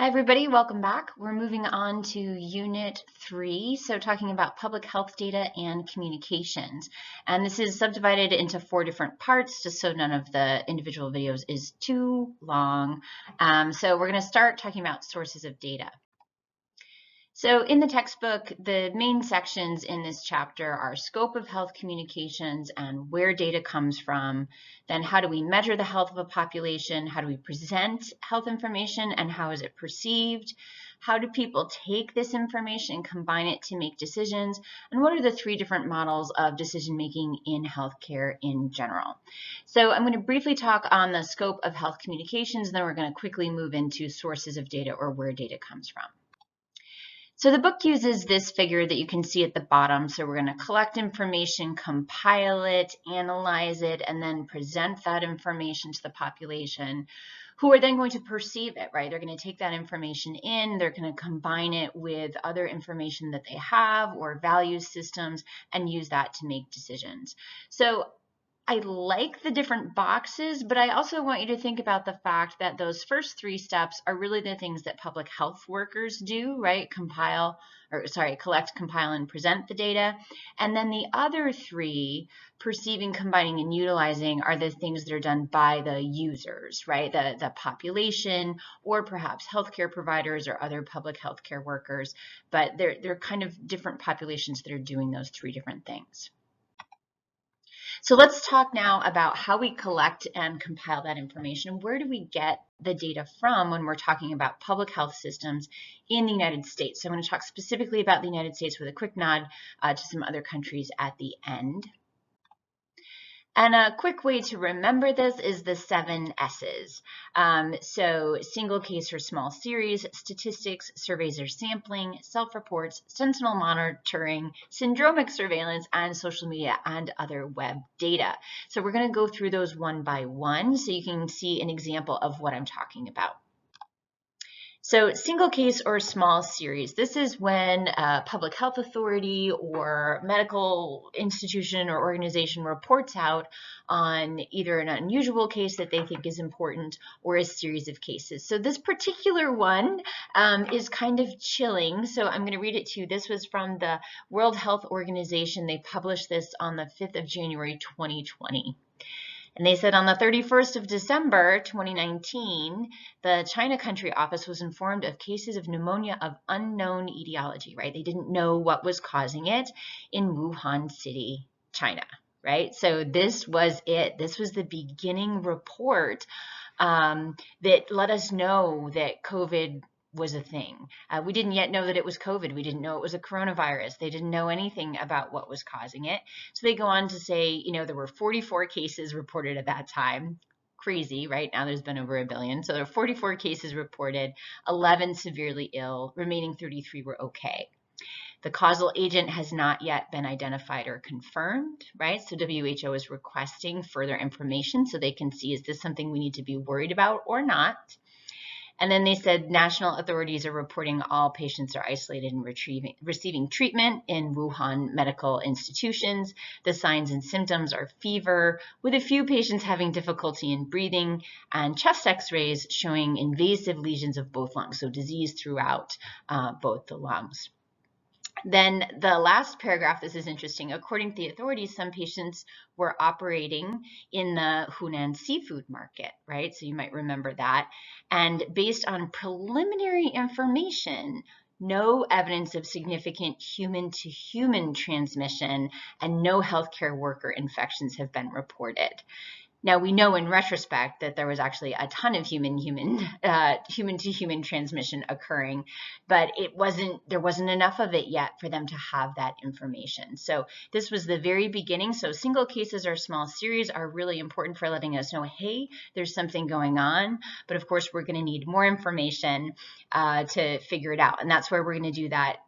Hi, everybody. Welcome back. We're moving on to Unit 3, so talking about public health data and communications. And this is subdivided into 4 different parts, just so none of the individual videos is too long. So we're going to start talking about sources of data. So in the textbook, the main sections in this chapter are scope of health communications and where data comes from. Then how do we measure the health of a population? How do we present health information and how is it perceived? How do people take this information and combine it to make decisions? And what are the 3 different models of decision making in healthcare in general? So I'm going to briefly talk on the scope of health communications, and then we're going to quickly move into sources of data or where data comes from. So the book uses this figure that you can see at the bottom. So we're going to collect information, compile it, analyze it, and then present that information to the population, who are then going to perceive it, right? They're going to take that information in, they're going to combine it with other information that they have or value systems and use that to make decisions. So I like the different boxes, but I also want you to think about the fact that those first 3 steps are really the things that public health workers do, right? Collect, compile, and present the data. And then the other 3, perceiving, combining, and utilizing, are the things that are done by the users, right? The population, or perhaps healthcare providers or other public healthcare workers. But they're kind of different populations that are doing those 3 different things. So let's talk now about how we collect and compile that information. Where do we get the data from when we're talking about public health systems in the United States? So I'm going to talk specifically about the United States with a quick nod to some other countries at the end. And a quick way to remember this is the 7 S's. So single case or small series, statistics, surveys or sampling, self-reports, sentinel monitoring, syndromic surveillance, and social media and other web data. So we're going to go through those one by one so you can see an example of what I'm talking about. So single case or small series, this is when a public health authority or medical institution or organization reports out on either an unusual case that they think is important or a series of cases. So this particular one is kind of chilling. So I'm going to read it to you. This was from the World Health Organization. They published this on the 5th of January, 2020. And they said on the 31st of December, 2019, the China country office was informed of cases of pneumonia of unknown etiology, right? They didn't know what was causing it in Wuhan City, China, right? So this was it. This was the beginning report that let us know that COVID was a thing. We didn't yet know that it was COVID. We didn't know it was a coronavirus. They didn't know anything about what was causing it. So they go on to say, there were 44 cases reported at that time. Crazy, right? Now there's been over 1 billion. So there are 44 cases reported, 11 severely ill, remaining 33 were okay. The causal agent has not yet been identified or confirmed, right? So WHO is requesting further information so they can see, is this something we need to be worried about or not? And then they said national authorities are reporting all patients are isolated and receiving treatment in Wuhan medical institutions. The signs and symptoms are fever, with a few patients having difficulty in breathing, and chest x-rays showing invasive lesions of both lungs, so disease throughout both the lungs. Then the last paragraph, this is interesting. According to the authorities, some patients were operating in the Hunan seafood market, right? So you might remember that. And based on preliminary information, no evidence of significant human-to-human transmission and no healthcare worker infections have been reported. Now, we know in retrospect that there was actually a ton of human-to-human transmission occurring, but there wasn't enough of it yet for them to have that information. So this was the very beginning. So single cases or small series are really important for letting us know, hey, there's something going on. But of course, we're going to need more information to figure it out. And that's where we're going to do that,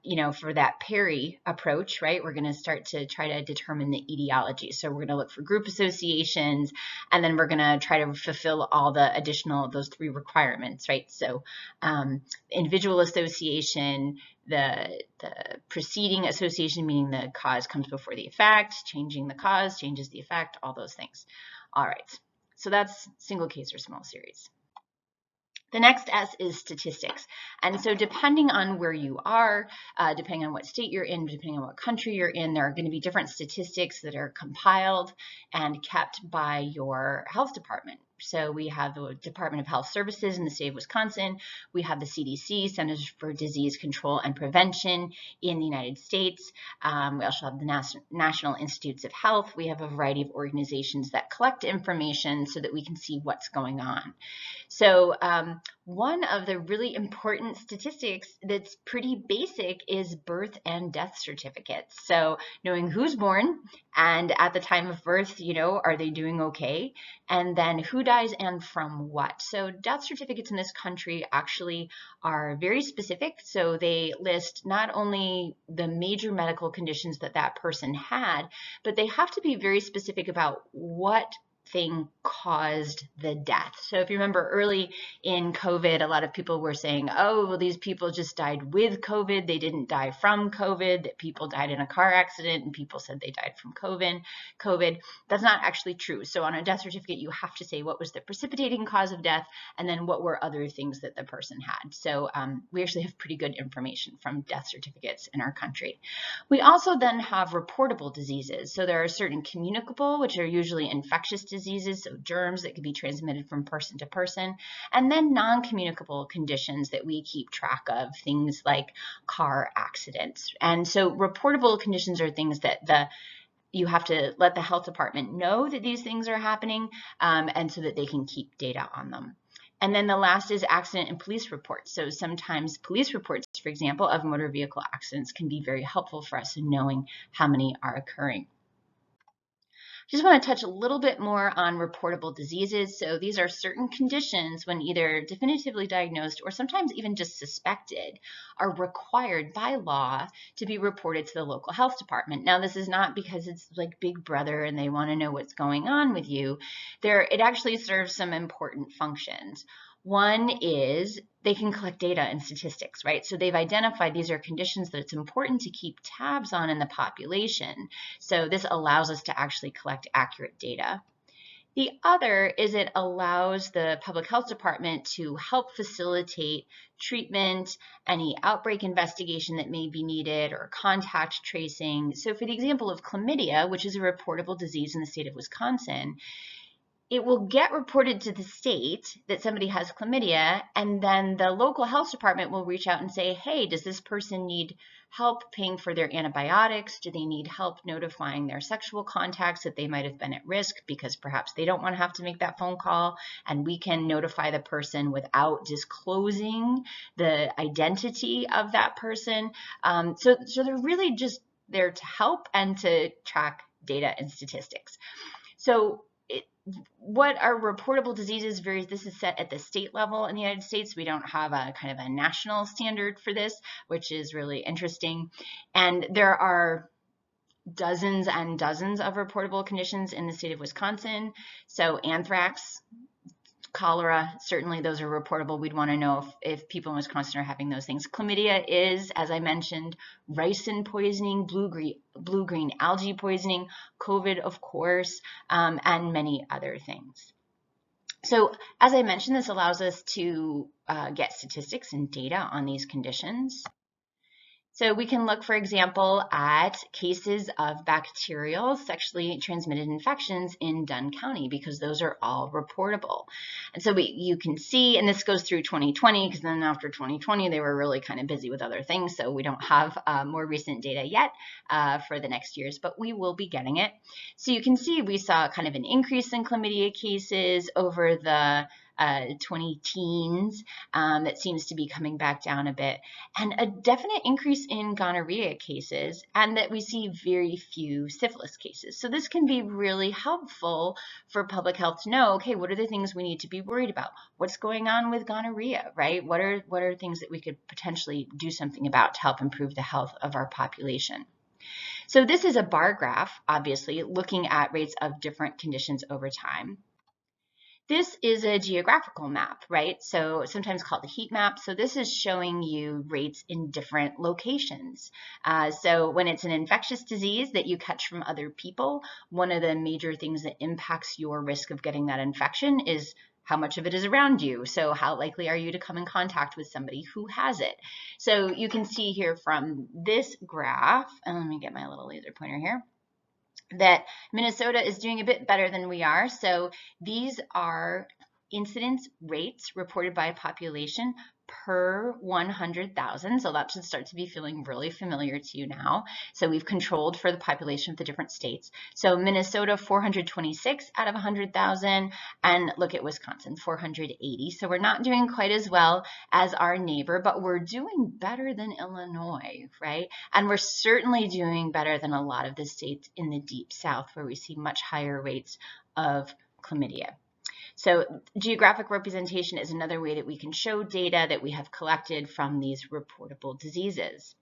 for that Perry approach, right? We're going to start to try to determine the etiology. So we're going to look for group associations, and then we're going to try to fulfill all the additional, those 3 requirements, right? So individual association, the preceding association, meaning the cause comes before the effect, changing the cause changes the effect, all those things. All right, so that's single case or small series. The next S is statistics. And so depending on where you are, depending on what state you're in, depending on what country you're in, there are going to be different statistics that are compiled and kept by your health department. So we have the Department of Health Services in the state of Wisconsin. We have the CDC, Centers for Disease Control and Prevention in the United States. We also have the National Institutes of Health. We have a variety of organizations that collect information so that we can see what's going on. So one of the really important statistics that's pretty basic is birth and death certificates. So knowing who's born and at the time of birth, are they doing okay? And then who dies and from what? So death certificates in this country actually are very specific. So they list not only the major medical conditions that that person had, but they have to be very specific about what thing caused the death. So if you remember early in COVID, a lot of people were saying, oh, well, these people just died with COVID. They didn't die from COVID, that people died in a car accident and people said they died from COVID. That's not actually true. So on a death certificate, you have to say what was the precipitating cause of death and then what were other things that the person had. So we actually have pretty good information from death certificates in our country. We also then have reportable diseases. So there are certain communicable, which are usually infectious diseases, so germs that can be transmitted from person to person, and then non-communicable conditions that we keep track of, things like car accidents. And so reportable conditions are things that you have to let the health department know that these things are happening, and so that they can keep data on them. And then the last is accident and police reports. So sometimes police reports, for example, of motor vehicle accidents can be very helpful for us in knowing how many are occurring. Just want to touch a little bit more on reportable diseases. So these are certain conditions when either definitively diagnosed or sometimes even just suspected are required by law to be reported to the local health department. Now, this is not because it's like Big Brother and they want to know what's going on with you. It actually serves some important functions. One is they can collect data and statistics, right? So they've identified these are conditions that it's important to keep tabs on in the population. So this allows us to actually collect accurate data. The other is it allows the public health department to help facilitate treatment, any outbreak investigation that may be needed, or contact tracing. So for the example of chlamydia, which is a reportable disease in the state of Wisconsin, it will get reported to the state that somebody has chlamydia, and then the local health department will reach out and say, hey, does this person need help paying for their antibiotics? Do they need help notifying their sexual contacts that they might have been at risk because perhaps they don't want to have to make that phone call? And we can notify the person without disclosing the identity of that person. So they're really just there to help and to track data and statistics. So what are reportable diseases varies. This is set at the state level in the United States. We don't have a kind of a national standard for this, which is really interesting. And there are dozens and dozens of reportable conditions in the state of Wisconsin. So anthrax, cholera, certainly those are reportable. We'd want to know if people in Wisconsin are having those things. Chlamydia is, as I mentioned, ricin poisoning, blue-green algae poisoning, COVID, of course, and many other things. So as I mentioned, this allows us to get statistics and data on these conditions. So we can look, for example, at cases of bacterial sexually transmitted infections in Dunn County because those are all reportable. And so you can see, and this goes through 2020 because then after 2020, they were really kind of busy with other things. So we don't have more recent data yet for the next years, but we will be getting it. So you can see we saw kind of an increase in chlamydia cases over the 20 teens that seems to be coming back down a bit, and a definite increase in gonorrhea cases, and that we see very few syphilis cases. So this can be really helpful for public health to know, okay, what are the things we need to be worried about? What's going on with gonorrhea, right? What are things that we could potentially do something about to help improve the health of our population? So this is a bar graph, obviously, looking at rates of different conditions over time. This is a geographical map, right? So sometimes called a heat map. So this is showing you rates in different locations. So when it's an infectious disease that you catch from other people, one of the major things that impacts your risk of getting that infection is how much of it is around you? So how likely are you to come in contact with somebody who has it? So you can see here from this graph, and let me get my little laser pointer here, that Minnesota is doing a bit better than we are. So these are incidence rates reported by a population per 100,000. So that should start to be feeling really familiar to you now. So we've controlled for the population of the different states. So Minnesota, 426 out of 100,000. And look at Wisconsin, 480. So we're not doing quite as well as our neighbor, but we're doing better than Illinois, right? And we're certainly doing better than a lot of the states in the Deep South, where we see much higher rates of chlamydia. So geographic representation is another way that we can show data that we have collected from these reportable diseases.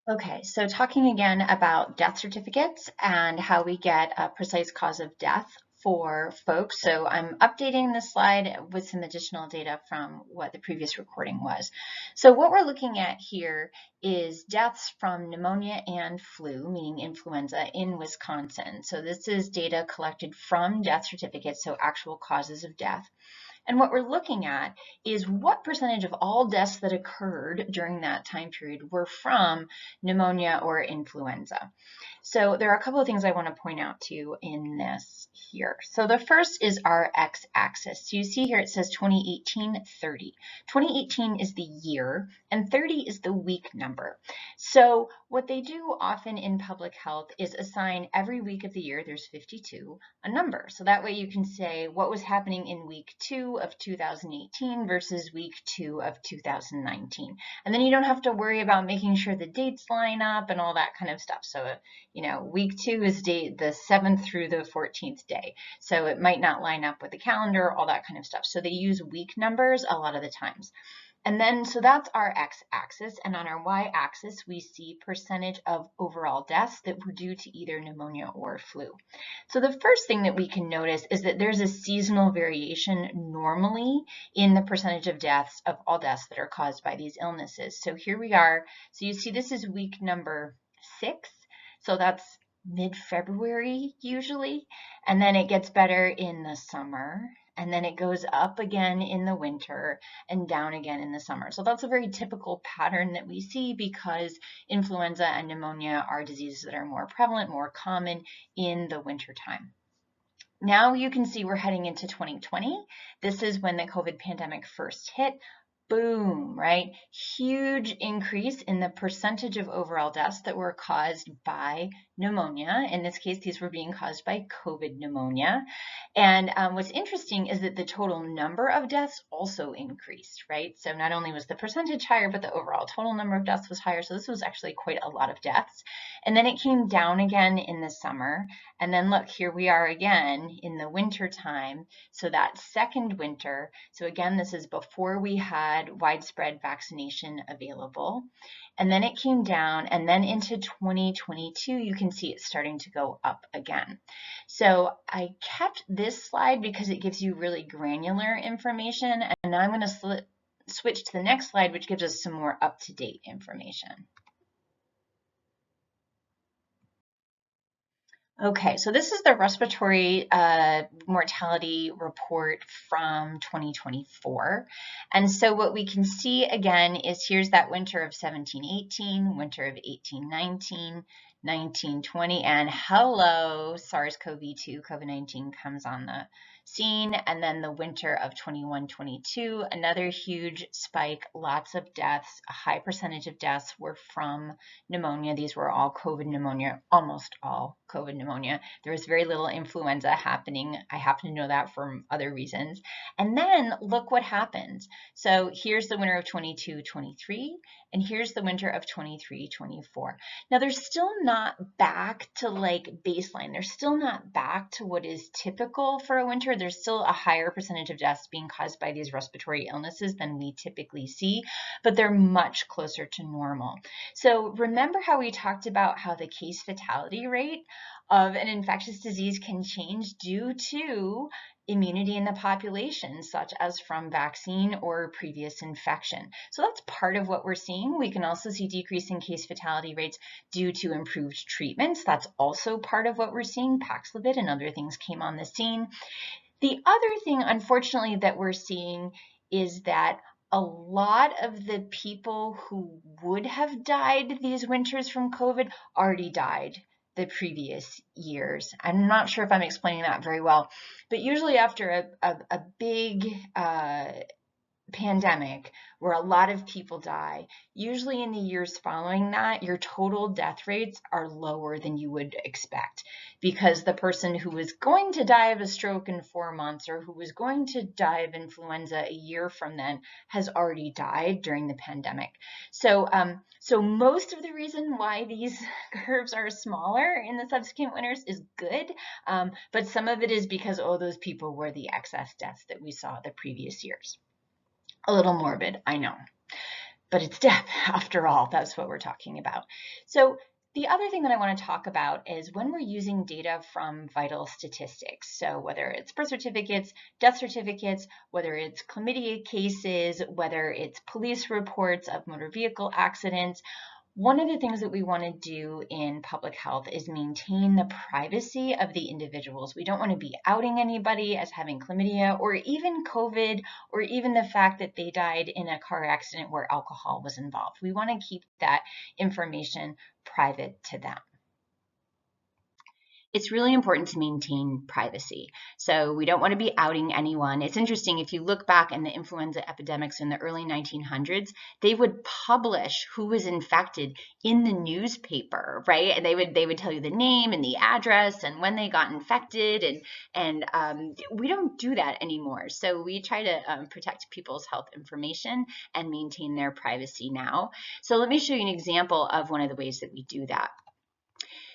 Okay, so talking again about death certificates and how we get a precise cause of death for folks. So I'm updating this slide with some additional data from what the previous recording was. So what we're looking at here is deaths from pneumonia and flu, meaning influenza, in Wisconsin. So this is data collected from death certificates, so actual causes of death. And what we're looking at is what percentage of all deaths that occurred during that time period were from pneumonia or influenza. So there are a couple of things I want to point out to you in this here. So the first is our x-axis. So you see here it says 2018, 30. 2018 is the year and 30 is the week number. So what they do often in public health is assign every week of the year, there's 52, a number. So that way you can say what was happening in week 2 of 2018 versus week 2 of 2019. And then you don't have to worry about making sure the dates line up and all that kind of stuff. So week 2 is the 7th through the 14th day. So it might not line up with the calendar, all that kind of stuff. So they use week numbers a lot of the times. And then, so that's our x-axis, and on our y-axis, we see percentage of overall deaths that were due to either pneumonia or flu. So the first thing that we can notice is that there's a seasonal variation normally in the percentage of deaths, of all deaths that are caused by these illnesses. So here we are. So you see this is week number 6. So that's mid-February usually, and then it gets better in the summer, and then it goes up again in the winter and down again in the summer. So that's a very typical pattern that we see because influenza and pneumonia are diseases that are more prevalent, more common in the winter time. Now you can see we're heading into 2020. This is when the COVID pandemic first hit. Boom, right? Huge increase in the percentage of overall deaths that were caused by pneumonia. In this case, these were being caused by COVID pneumonia. And what's interesting is that the total number of deaths also increased, right? So not only was the percentage higher, but the overall total number of deaths was higher. So this was actually quite a lot of deaths. And then it came down again in the summer. And then look, here we are again in the winter time. So that second winter. So again, this is before we had widespread vaccination available. And then it came down, and then into 2022, you can see it's starting to go up again. So I kept this slide because it gives you really granular information. And now I'm going to switch to the next slide, which gives us some more up-to-date information. Okay, so this is the respiratory mortality report from 2024. And so what we can see again is here's that winter of 17-18, winter of 18-19, 19-20, and hello, SARS-CoV-2, COVID-19 comes on the scene, and then the winter of 21-22, another huge spike, lots of deaths, a high percentage of deaths were from pneumonia. These were all COVID pneumonia, almost all COVID pneumonia. There was very little influenza happening. I happen to know that from other reasons. And then look what happens. So here's the winter of 22-23, and here's the winter of 23-24. Now they're still not back to like baseline. They're still not back to what is typical for a winter. There's still a higher percentage of deaths being caused by these respiratory illnesses than we typically see, but they're much closer to normal. So remember how we talked about how the case fatality rate of an infectious disease can change due to immunity in the population, such as from vaccine or previous infection. So that's part of what we're seeing. We can also see decrease in case fatality rates due to improved treatments. That's also part of what we're seeing. Paxlovid and other things came on the scene. The other thing, unfortunately, that we're seeing is that a lot of the people who would have died these winters from COVID already died the previous years. I'm not sure if I'm explaining that very well, but usually after a big pandemic where a lot of people die, usually in the years following that, your total death rates are lower than you would expect because the person who was going to die of a stroke in 4 months or who was going to die of influenza a year from then has already died during the pandemic. So, so most of the reason why these curves are smaller in the subsequent winters is good, but some of it is because, oh, those people were the excess deaths that we saw the previous years. A little morbid, I know, but it's death after all. That's what we're talking about. So the other thing that I want to talk about is when we're using data from vital statistics. So whether it's birth certificates, death certificates, whether it's chlamydia cases, whether it's police reports of motor vehicle accidents, one of the things that we want to do in public health is maintain the privacy of the individuals. We don't want to be outing anybody as having chlamydia or even COVID or even the fact that they died in a car accident where alcohol was involved. We want to keep that information private to them. It's really important to maintain privacy. So we don't want to be outing anyone. It's interesting, if you look back in the influenza epidemics in the early 1900s, they would publish who was infected in the newspaper, right? And they would tell you the name and the address and when they got infected. And we don't do that anymore. So we try to protect people's health information and maintain their privacy now. So let me show you an example of one of the ways that we do that.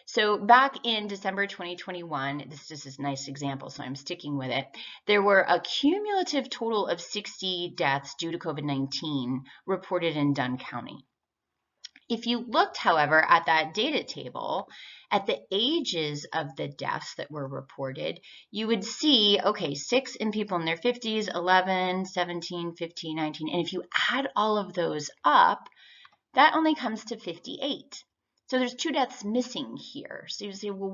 So back in December 2021, this is just a nice example, so I'm sticking with it. There were a cumulative total of 60 deaths due to COVID-19 reported in Dunn County. If you looked, however, at that data table, at the ages of the deaths that were reported, you would see, okay, 6 in people in their 50s, 11, 17, 15, 19, and if you add all of those up, that only comes to 58. So there's 2 deaths missing here. So you say, well,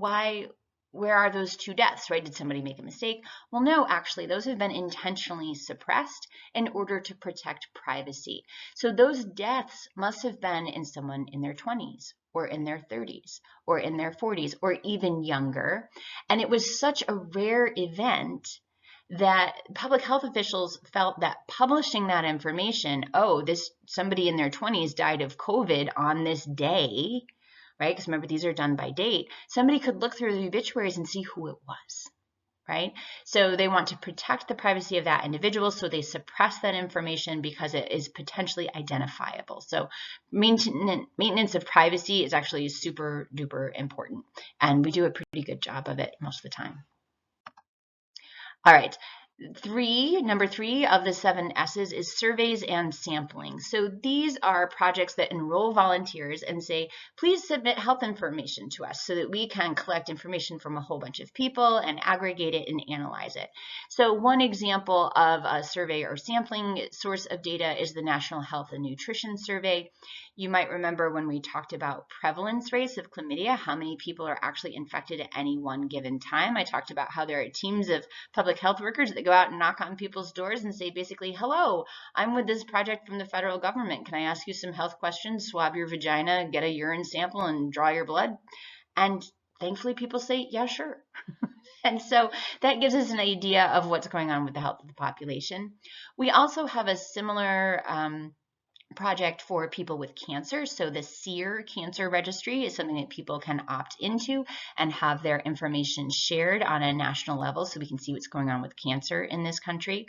where are those 2 deaths, right? Did somebody make a mistake? Well, no, actually, those have been intentionally suppressed in order to protect privacy. So those deaths must have been in someone in their 20s or in their 30s or in their 40s or even younger. And it was such a rare event that public health officials felt that publishing that information, oh, this somebody in their 20s died of COVID on this day, right? Because remember, these are done by date. Somebody could look through the obituaries and see who it was, right? So they want to protect the privacy of that individual, so they suppress that information because it is potentially identifiable. So maintenance of privacy is actually super duper important, and we do a pretty good job of it most of the time. All right. Number three of the 7 S's is surveys and sampling. So these are projects that enroll volunteers and say, please submit health information to us so that we can collect information from a whole bunch of people and aggregate it and analyze it. So one example of a survey or sampling source of data is the National Health and Nutrition Survey. You might remember when we talked about prevalence rates of chlamydia, how many people are actually infected at any one given time. I talked about how there are teams of public health workers that go out and knock on people's doors and say basically, hello, I'm with this project from the federal government. Can I ask you some health questions, swab your vagina, get a urine sample, and draw your blood? And thankfully people say, yeah, sure. And so that gives us an idea of what's going on with the health of the population. We also have a similar project for people with cancer. So the SEER Cancer Registry is something that people can opt into and have their information shared on a national level so we can see what's going on with cancer in this country.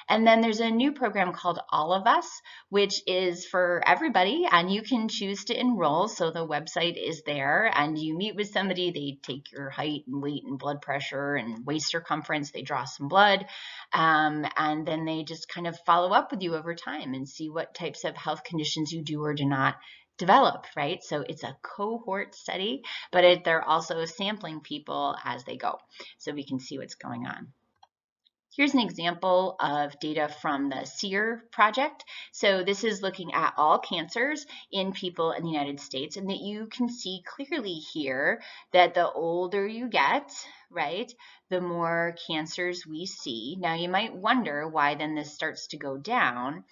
And then there's a new program called All of Us, which is for everybody, and you can choose to enroll. So the website is there, and you meet with somebody. They take your height and weight and blood pressure and waist circumference. They draw some blood, and then they just kind of follow up with you over time and see what types of health conditions you do or do not develop, right? So it's a cohort study, but they're also sampling people as they go so we can see what's going on. Here's an example of data from the SEER project. So this is looking at all cancers in people in the United States, and that you can see clearly here that the older you get, right, the more cancers we see. Now you might wonder why then this starts to go down.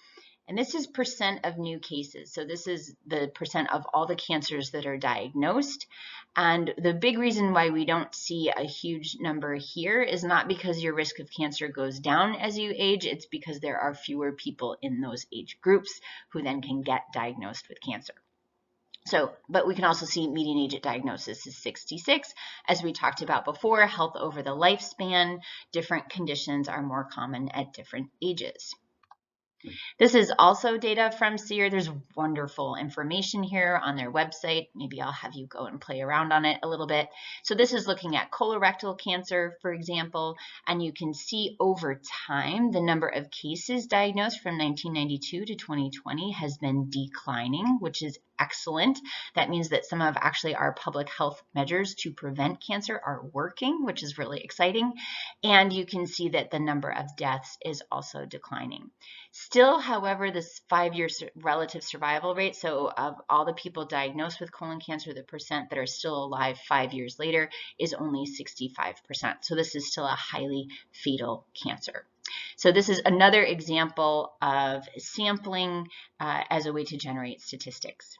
And this is percent of new cases. So this is the percent of all the cancers that are diagnosed. And the big reason why we don't see a huge number here is not because your risk of cancer goes down as you age, it's because there are fewer people in those age groups who then can get diagnosed with cancer. So, but we can also see median age at diagnosis is 66. As we talked about before, health over the lifespan, different conditions are more common at different ages. This is also data from SEER. There's wonderful information here on their website. Maybe I'll have you go and play around on it a little bit. So this is looking at colorectal cancer, for example, and you can see over time the number of cases diagnosed from 1992 to 2020 has been declining, which is excellent. That means that some of actually our public health measures to prevent cancer are working, which is really exciting. And you can see that the number of deaths is also declining. Still, however, this 5-year relative survival rate, so of all the people diagnosed with colon cancer, the percent that are still alive 5 years later is only 65%. So this is still a highly fatal cancer. So this is another example of sampling as a way to generate statistics.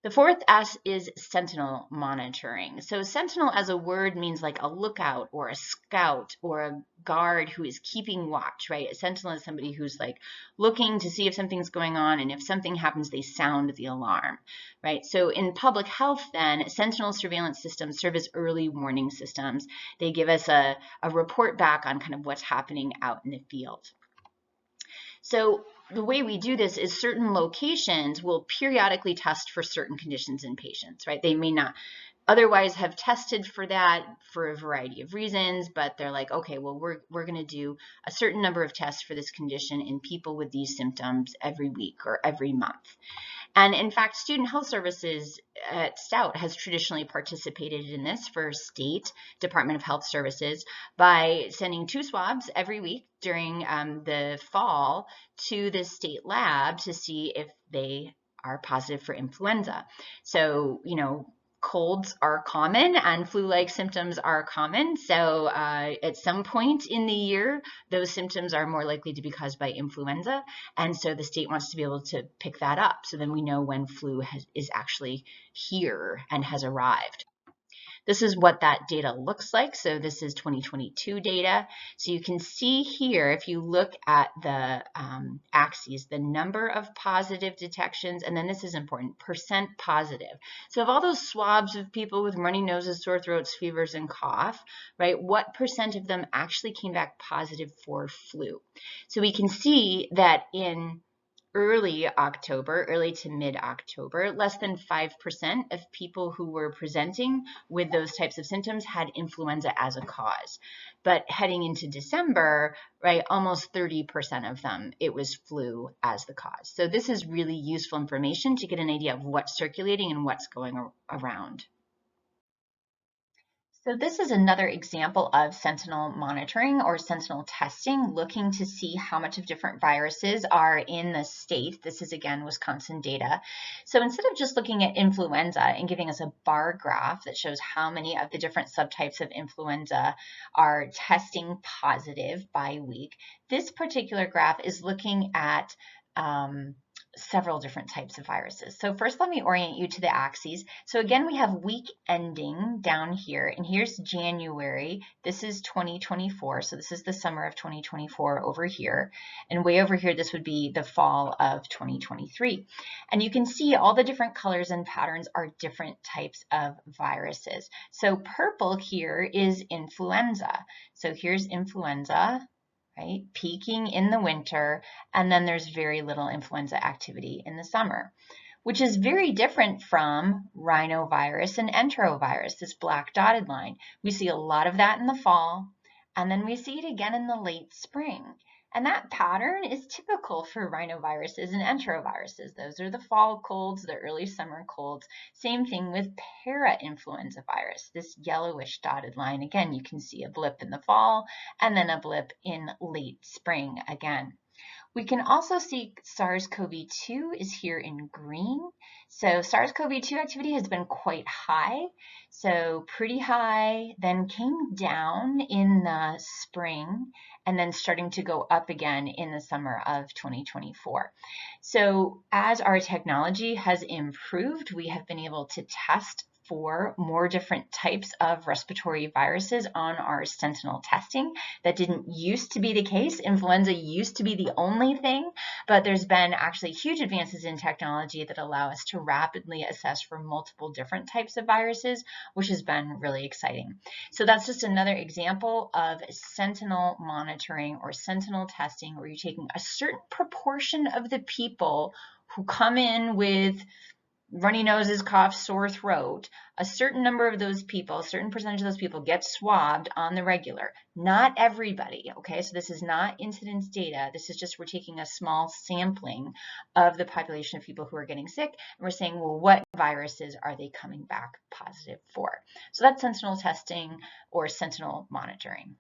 The fourth S is sentinel monitoring. So sentinel as a word means like a lookout or a scout or a guard who is keeping watch, right? A sentinel is somebody who's like looking to see if something's going on, and if something happens, they sound the alarm, right? So in public health then, sentinel surveillance systems serve as early warning systems. They give us a report back on kind of what's happening out in the field. So the way we do this is certain locations will periodically test for certain conditions in patients, right? They may not otherwise have tested for that for a variety of reasons, but they're like, okay, well, we're going to do a certain number of tests for this condition in people with these symptoms every week or every month. And in fact, Student Health Services at Stout has traditionally participated in this for state Department of Health Services by sending 2 swabs every week during the fall to the state lab to see if they are positive for influenza. So, you know, colds are common and flu-like symptoms are common. So at some point in the year, those symptoms are more likely to be caused by influenza. And so the state wants to be able to pick that up. So then we know when flu is actually here and has arrived. This is what that data looks like. So this is 2022 data. So you can see here, if you look at the axes, the number of positive detections, and then this is important, percent positive. So of all those swabs of people with runny noses, sore throats, fevers, and cough, right, what percent of them actually came back positive for flu? So we can see that in early October, early to mid-October, less than 5% of people who were presenting with those types of symptoms had influenza as a cause. But heading into December, right, almost 30% of them, it was flu as the cause. So this is really useful information to get an idea of what's circulating and what's going around. So this is another example of sentinel monitoring or sentinel testing, looking to see how much of different viruses are in the state. This is, again, Wisconsin data. So instead of just looking at influenza and giving us a bar graph that shows how many of the different subtypes of influenza are testing positive by week, this particular graph is looking at several different types of viruses. So first, let me orient you to the axes. So again, we have week ending down here, and here's January. This is 2024, so this is the summer of 2024 over here. And way over here, this would be the fall of 2023. And you can see all the different colors and patterns are different types of viruses. So purple here is influenza. So here's influenza, right, peaking in the winter, and then there's very little influenza activity in the summer, which is very different from rhinovirus and enterovirus, this black dotted line. We see a lot of that in the fall, and then we see it again in the late spring. And that pattern is typical for rhinoviruses and enteroviruses. Those are the fall colds, the early summer colds. Same thing with parainfluenza virus, this yellowish dotted line. Again, you can see a blip in the fall and then a blip in late spring again. We can also see SARS-CoV-2 is here in green. So SARS-CoV-2 activity has been quite high, so pretty high, then came down in the spring, and then starting to go up again in the summer of 2024. So as our technology has improved, we have been able to test for more different types of respiratory viruses on our sentinel testing. That didn't used to be the case. Influenza used to be the only thing, but there's been actually huge advances in technology that allow us to rapidly assess for multiple different types of viruses, which has been really exciting. So that's just another example of sentinel monitoring or sentinel testing, where you're taking a certain proportion of the people who come in with runny noses, cough, sore throat, a certain number of those people, a certain percentage of those people get swabbed on the regular. Not everybody, okay? So this is not incidence data. This is just we're taking a small sampling of the population of people who are getting sick, and we're saying, well, what viruses are they coming back positive for? So that's sentinel testing or sentinel monitoring.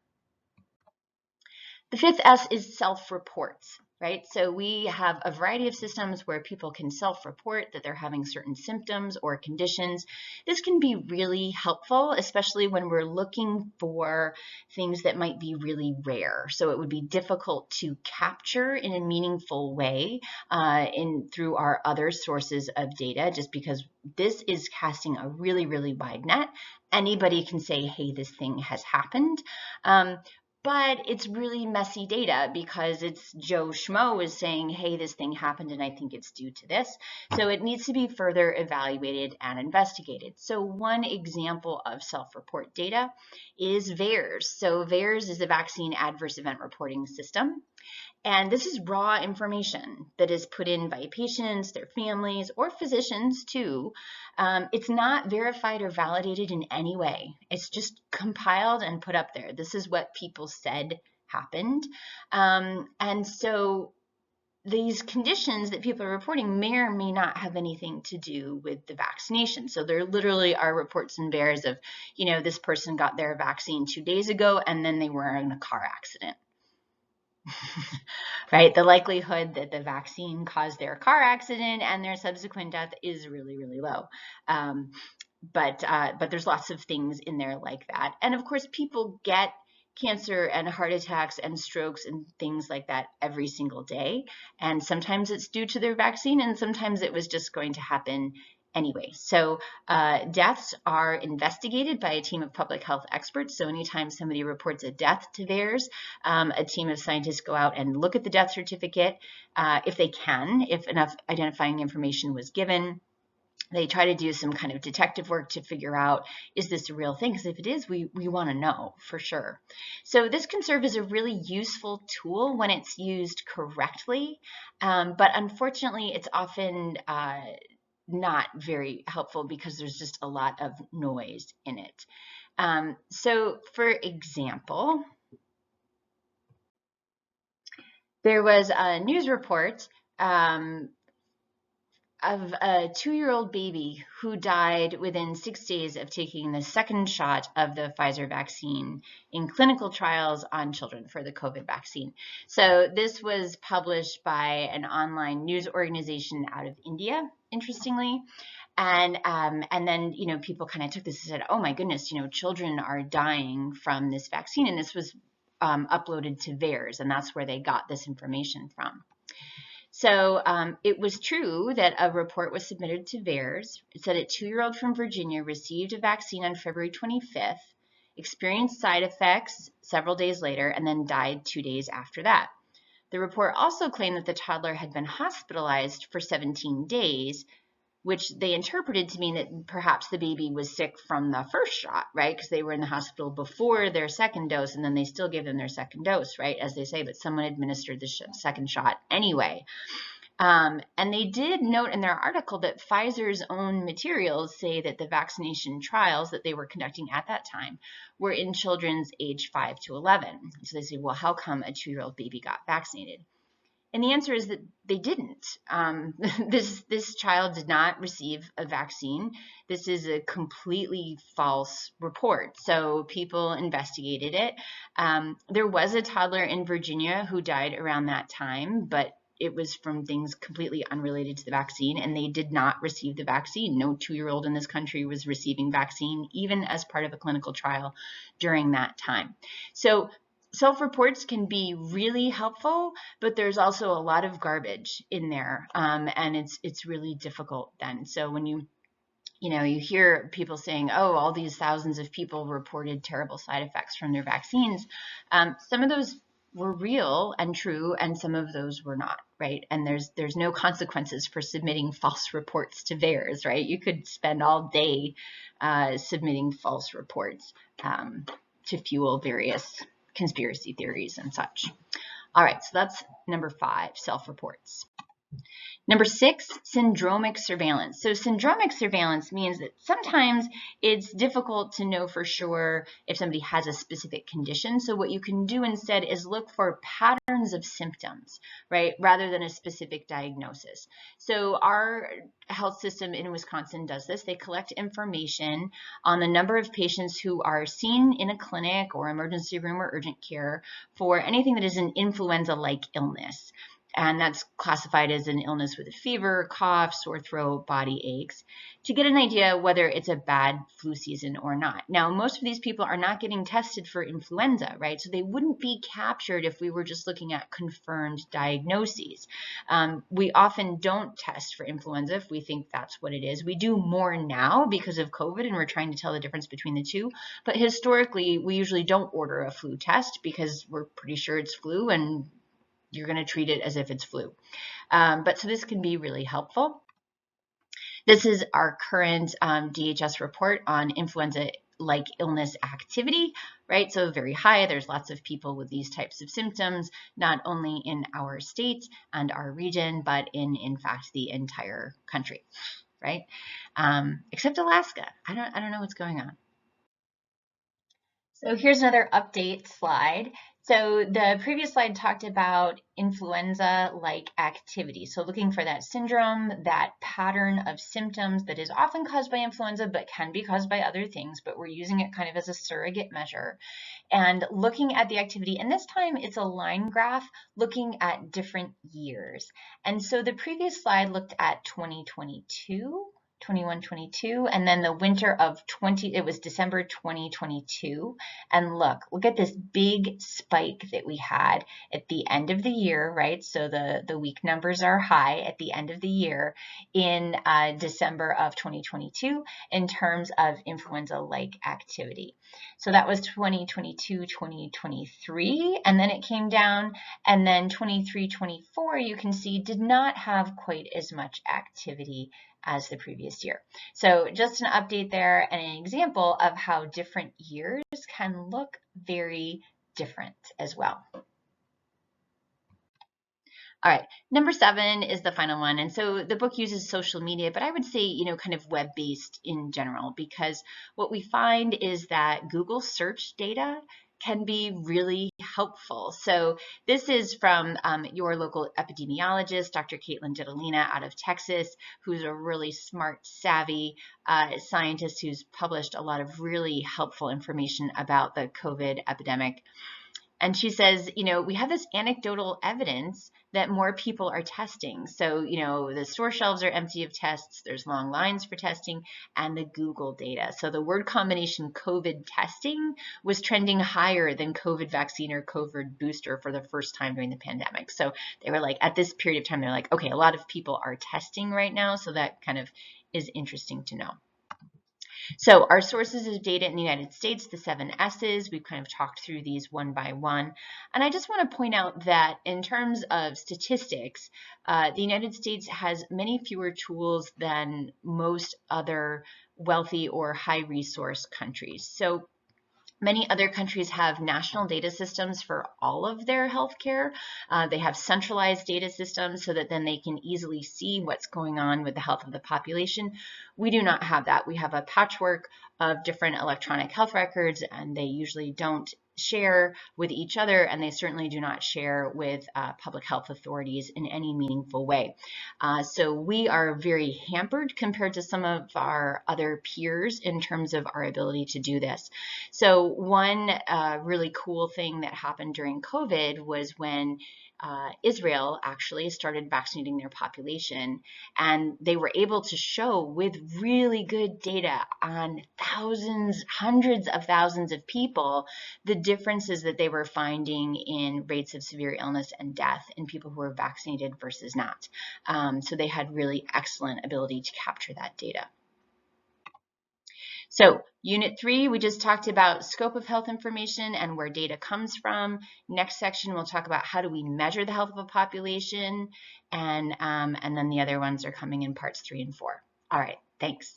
The fifth S is self-reports, right? So we have a variety of systems where people can self-report that they're having certain symptoms or conditions. This can be really helpful, especially when we're looking for things that might be really rare. So it would be difficult to capture in a meaningful way through our other sources of data, just because this is casting a really, really wide net. Anybody can say, hey, this thing has happened. But it's really messy data because it's Joe Schmo is saying, hey, this thing happened and I think it's due to this. So it needs to be further evaluated and investigated. So one example of self-report data is VAERS. So VAERS is a vaccine adverse event reporting system. And this is raw information that is put in by patients, their families, or physicians too. It's not verified or validated in any way. It's just compiled and put up there. This is what people said happened. And so these conditions that people are reporting may or may not have anything to do with the vaccination. So there literally are reports in VAERS of, this person got their vaccine 2 days ago and then they were in a car accident. Right? The likelihood that the vaccine caused their car accident and their subsequent death is really, really low. But there's lots of things in there like that. And of course, people get cancer and heart attacks and strokes and things like that every single day. And sometimes it's due to their vaccine, and sometimes it was just going to happen anyway. So deaths are investigated by a team of public health experts. So anytime somebody reports a death to VAERS, a team of scientists go out and look at the death certificate if they can, if enough identifying information was given. They try to do some kind of detective work to figure out, is this a real thing? Because if it is, we want to know for sure. So this can serve as a really useful tool when it's used correctly, but unfortunately, it's often not very helpful because there's just a lot of noise in it. So for example, there was a news report of a 2-year-old baby who died within 6 days of taking the second shot of the Pfizer vaccine in clinical trials on children for the COVID vaccine. So this was published by an online news organization out of India, interestingly. And then, people kind of took this and said, oh my goodness, children are dying from this vaccine. And this was uploaded to VAERS, and that's where they got this information from. So it was true that a report was submitted to VAERS. It said a 2-year-old from Virginia received a vaccine on February 25th, experienced side effects several days later, and then died 2 days after that. The report also claimed that the toddler had been hospitalized for 17 days, which they interpreted to mean that perhaps the baby was sick from the first shot, right? Because they were in the hospital before their second dose, and then they still gave them their second dose, right? As they say, but someone administered the second shot anyway. And they did note in their article that Pfizer's own materials say that the vaccination trials that they were conducting at that time were in children's age 5 to 11. So they say, well, how come a 2-year-old baby got vaccinated? And the answer is that they didn't. This child did not receive a vaccine. This is a completely false report. So people investigated it. There was a toddler in Virginia who died around that time, but it was from things completely unrelated to the vaccine, and they did not receive the vaccine. No 2-year-old in this country was receiving vaccine, even as part of a clinical trial during that time. So self-reports can be really helpful, but there's also a lot of garbage in there, and it's really difficult then. So when you hear people saying, oh, all these thousands of people reported terrible side effects from their vaccines, some of those were real and true, and some of those were not, right? And there's no consequences for submitting false reports to VAERS, right? You could spend all day submitting false reports to fuel various conspiracy theories and such. All right, so that's number 5, self-reports. Number 6, syndromic surveillance. So syndromic surveillance means that sometimes it's difficult to know for sure if somebody has a specific condition. So what you can do instead is look for patterns of symptoms, right, rather than a specific diagnosis. So our health system in Wisconsin does this. They collect information on the number of patients who are seen in a clinic or emergency room or urgent care for anything that is an influenza-like illness. And that's classified as an illness with a fever, cough, sore throat, body aches, to get an idea whether it's a bad flu season or not. Now, most of these people are not getting tested for influenza, right? So they wouldn't be captured if we were just looking at confirmed diagnoses. We often don't test for influenza if we think that's what it is. We do more now because of COVID, and we're trying to tell the difference between the two. But historically, we usually don't order a flu test because we're pretty sure it's flu, and you're going to treat it as if it's flu. But so this can be really helpful. This is our current DHS report on influenza-like illness activity, right? So very high. There's lots of people with these types of symptoms, not only in our state and our region, but in fact, the entire country, right? Except Alaska. I don't know what's going on. So here's another update slide. So the previous slide talked about influenza-like activity. So looking for that syndrome, that pattern of symptoms that is often caused by influenza, but can be caused by other things, but we're using it kind of as a surrogate measure. And looking at the activity, and this time it's a line graph looking at different years. And so the previous slide looked at 2022. 21, 22, and then the winter of it was December 2022. And look at this big spike that we had at the end of the year, right? So the week numbers are high at the end of the year in December of 2022 in terms of influenza-like activity. So that was 2022, 2023, and then it came down, and then 23, 24, you can see did not have quite as much activity as the previous year. So just an update there and an example of how different years can look very different as well. All right, number 7 is the final one. And so the book uses social media, but I would say, kind of web-based in general, because what we find is that Google search data can be really helpful. So this is from your local epidemiologist, Dr. Caitlin Ditalina out of Texas, who's a really smart, savvy scientist who's published a lot of really helpful information about the COVID epidemic. And she says, we have this anecdotal evidence that more people are testing. So, the store shelves are empty of tests, there's long lines for testing, and the Google data. So the word combination COVID testing was trending higher than COVID vaccine or COVID booster for the first time during the pandemic. So they were like, at this period of time, they're like, okay, a lot of people are testing right now. So that kind of is interesting to know. So our sources of data in the United States, the 7 S's, we've kind of talked through these one by one. And I just want to point out that in terms of statistics, the United States has many fewer tools than most other wealthy or high resource countries. So Many other countries have national data systems for all of their healthcare. They have centralized data systems so that then they can easily see what's going on with the health of the population. We do not have that. We have a patchwork of different electronic health records, and they usually don't share with each other, and they certainly do not share with public health authorities in any meaningful way. So we are very hampered compared to some of our other peers in terms of our ability to do this. So one really cool thing that happened during COVID was when Israel actually started vaccinating their population, and they were able to show with really good data on thousands, hundreds of thousands of people, the differences that they were finding in rates of severe illness and death in people who were vaccinated versus not. So they had really excellent ability to capture that data. So Unit 3, we just talked about scope of health information and where data comes from. Next section, we'll talk about how do we measure the health of a population, and then the other ones are coming in parts 3 and 4. All right, thanks.